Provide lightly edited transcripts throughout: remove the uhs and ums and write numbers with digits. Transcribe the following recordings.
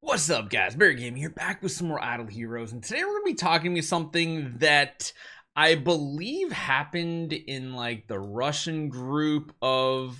What's up, guys? Barry Gaming here, back with some more Idle Heroes, and today we're going to be talking about something that I believe happened in like the Russian group of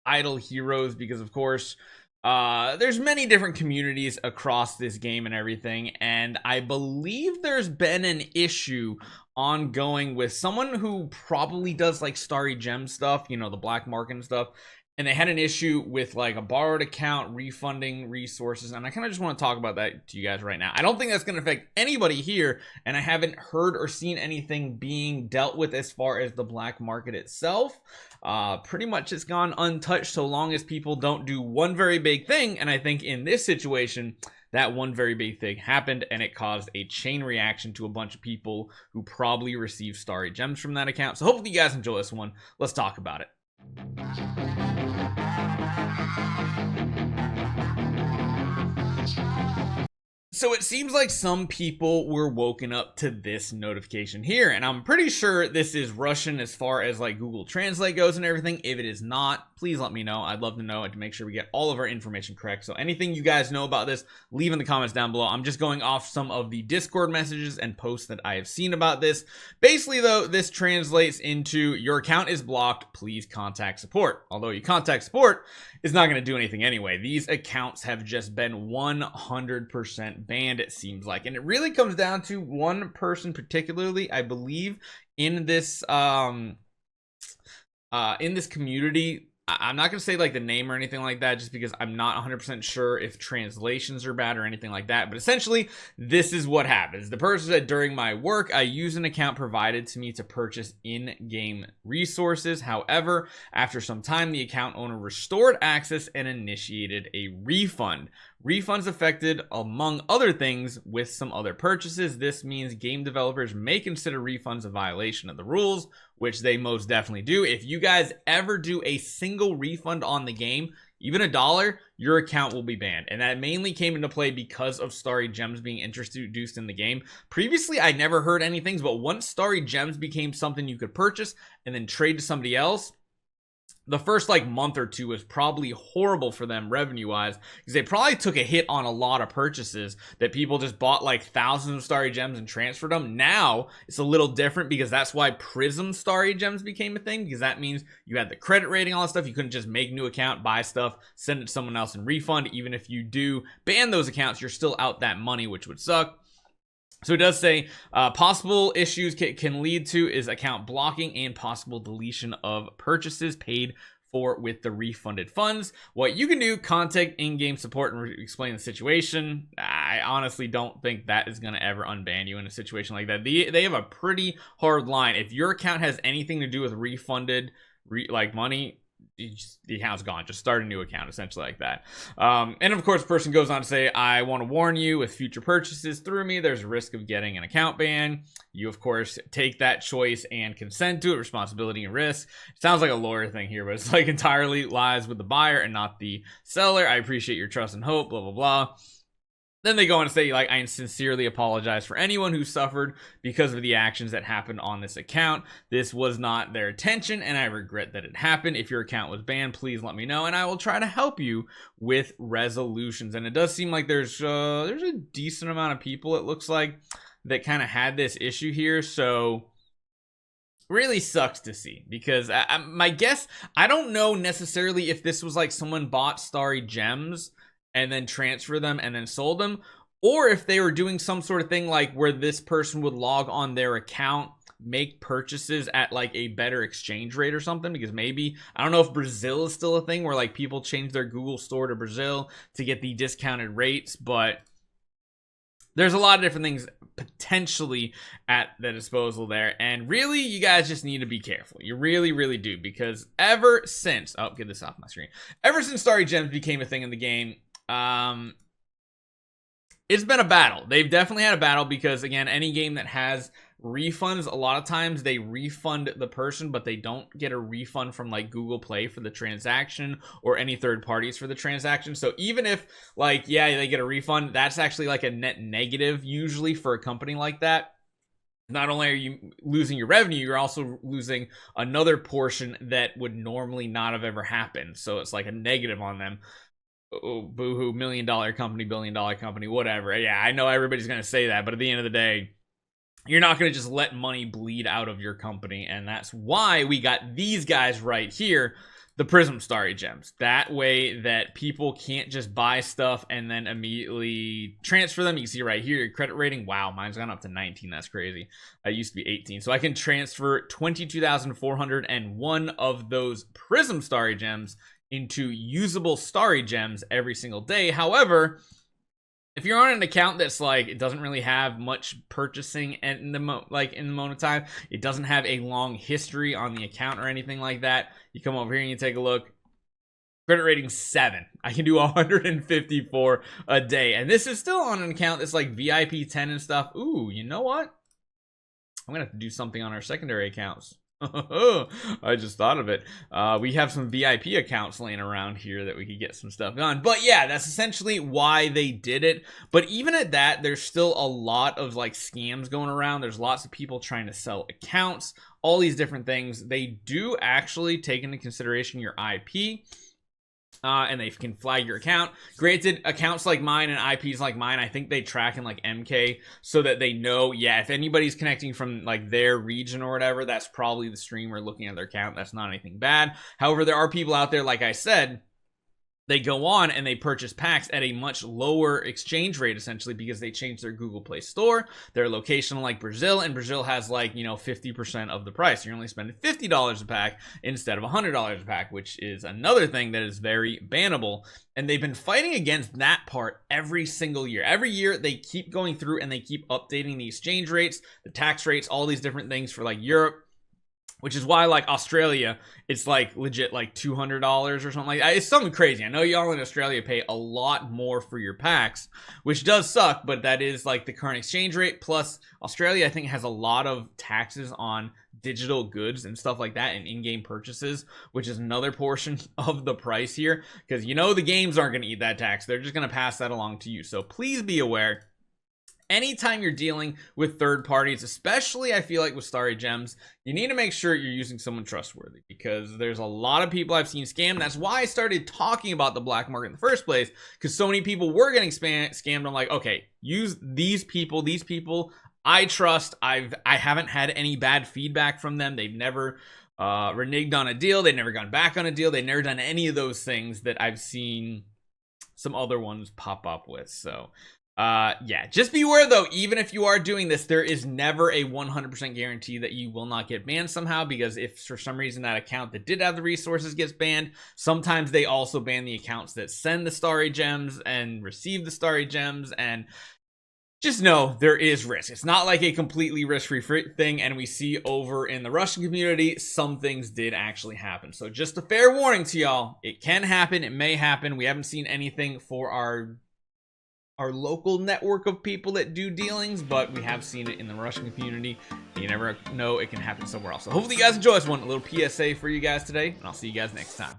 Idle Heroes, because of course there's many different communities across this game and everything, and I believe there's been an issue ongoing with someone who probably does like Starry Gem stuff, you know, the black market and stuff. And they had an issue with like a borrowed account refunding resources, and I kind of just want to talk about that to you guys right now. I don't think that's going to affect anybody here, and I haven't heard or seen anything being dealt with as far as the black market itself. Pretty much it's gone untouched so long as people don't do one very big thing, and I think in this situation that one very big thing happened, and it caused a chain reaction to a bunch of people who probably received Starry Gems from that account. So hopefully you guys enjoy this one. Let's talk about it. So it seems like some people were woken up to this notification here, and I'm pretty sure this is Russian as far as like Google Translate goes and everything. If it is not, please let me know. I'd love to know and to make sure we get all of our information correct. So anything you guys know about this, leave in the comments down below. I'm just going off some of the Discord messages and posts that I have seen about this. Basically though, this translates into your account is blocked, please contact support. Although you contact support, it's not going to do anything anyway. These accounts have just been 100% banned, it seems like, and it really comes down to one person particularly, I believe, in this community. I'm not going to say like the name or anything like that, just because I'm not 100% sure if translations are bad or anything like that. But essentially, this is what happens. The person said, during my work, I use an account provided to me to purchase in-game resources. However, after some time, the account owner restored access and initiated a refund. Refunds affected, among other things, with some other purchases. This means game developers may consider refunds a violation of the rules, which they most definitely do. If you guys ever do a single refund on the game, even $1, your account will be banned. And that mainly came into play because of Starry Gems being introduced in the game. Previously, I never heard anything, but once Starry Gems became something you could purchase and then trade to somebody else, the first like month or two was probably horrible for them revenue wise, because they probably took a hit on a lot of purchases that people just bought like thousands of Starry Gems and transferred them. Now it's a little different, because that's why Prism Starry Gems became a thing, because that means you had the credit rating, all that stuff. You couldn't just make a new account, buy stuff, send it to someone else and refund. Even if you do ban those accounts, you're still out that money, which would suck. So it does say possible issues can lead to is account blocking and possible deletion of purchases paid for with the refunded funds. What you can do, contact in-game support and explain the situation. I honestly don't think that is going to ever unban you in a situation like that. They have a pretty hard line. If your account has anything to do with refunded like money, the account's gone. Just start a new account, essentially, like that. And of course, the person goes on to say, I want to warn you, with future purchases through me, there's a risk of getting an account ban. You, of course, take that choice and consent to it. Responsibility and risk. It sounds like a lawyer thing here, but it's like entirely lies with the buyer and not the seller. I appreciate your trust and hope, blah, blah, blah. Then they go on to say, like, I sincerely apologize for anyone who suffered because of the actions that happened on this account. This was not their intention, and I regret that it happened. If your account was banned, please let me know, and I will try to help you with resolutions. And it does seem like there's a decent amount of people, it looks like, that kind of had this issue here. So really sucks to see, because my guess, I don't know necessarily if this was like someone bought Starry Gems and then transfer them and then sold them, or if they were doing some sort of thing like where this person would log on their account, make purchases at like a better exchange rate or something. Because maybe, I don't know if Brazil is still a thing where like people change their Google store to Brazil to get the discounted rates, but there's a lot of different things potentially at the disposal there. And really, you guys just need to be careful. You really, really do. Because ever since, oh, get this off my screen. Ever since Starry Gems became a thing in the game, it's been a battle. They've definitely had a battle, because again, any game that has refunds, a lot of times they refund the person, but they don't get a refund from like Google Play for the transaction or any third parties for the transaction. So even if like, yeah, they get a refund, that's actually like a net negative usually for a company like that. Not only are you losing your revenue, you're also losing another portion that would normally not have ever happened. So it's like a negative on them. oh, boohoo, $1 million company, $1 billion company, whatever. Yeah, I know everybody's going to say that, but at the end of the day, you're not going to just let money bleed out of your company. And that's why we got these guys right here, the Prism Starry Gems. That way that people can't just buy stuff and then immediately transfer them. You can see right here, your credit rating. Wow, mine's gone up to 19. That's crazy. I used to be 18. So I can transfer 22,401 of those Prism Starry Gems into usable Starry Gems every single day. However, if you're on an account that's like, it doesn't really have much purchasing in the moment of time, it doesn't have a long history on the account or anything like that, you come over here and you take a look. Credit rating 7. I can do 154 a day, and this is still on an account that's like VIP 10 and stuff. Ooh, you know what? I'm gonna have to do something on our secondary accounts. I just thought of it. We have some VIP accounts laying around here that we could get some stuff on. But yeah, that's essentially why they did it. But even at that, there's still a lot of like scams going around. There's lots of people trying to sell accounts, all these different things. They do actually take into consideration your IP. And they can flag your account. Granted, accounts like mine and IPs like mine, I think they track in like MK so that they know, yeah, if anybody's connecting from like their region or whatever, that's probably the streamer looking at their account. That's not anything bad. However, there are people out there, like I said, they go on and they purchase packs at a much lower exchange rate, essentially, because they changed their Google Play Store, their location, like Brazil, and Brazil has like, 50% of the price. You're only spending $50 a pack instead of $100 a pack, which is another thing that is very bannable. And they've been fighting against that part every single year. Every year they keep going through and they keep updating the exchange rates, the tax rates, all these different things for like Europe. Which is why, like, Australia, it's, like, legit, like, $200 or something like that. It's something crazy. I know y'all in Australia pay a lot more for your packs, which does suck, but that is, like, the current exchange rate. Plus, Australia, I think, has a lot of taxes on digital goods and stuff like that and in-game purchases, which is another portion of the price here. Because, the games aren't going to eat that tax. They're just going to pass that along to you. So please be aware. Anytime you're dealing with third parties, especially I feel like with Starry Gems, you need to make sure you're using someone trustworthy, because there's a lot of people I've seen scammed. That's why I started talking about the black market in the first place, because so many people were getting scammed. I'm like, okay, use these people I trust. I haven't had any bad feedback from them. They've never reneged on a deal. They've never gone back on a deal. They've never done any of those things that I've seen some other ones pop up with. So yeah, just be aware though, even if you are doing this, there is never a 100% guarantee that you will not get banned somehow, because if for some reason that account that did have the resources gets banned, sometimes they also ban the accounts that send the Starry Gems and receive the Starry Gems. And just know there is risk. It's not like a completely risk-free thing, and we see over in the Russian community, some things did actually happen. So just a fair warning to y'all, it can happen, it may happen. We haven't seen anything for our local network of people that do dealings, but we have seen it in the Russian community. You never know, it can happen somewhere else. So hopefully you guys enjoy this one. A little PSA for you guys today, and I'll see you guys next time.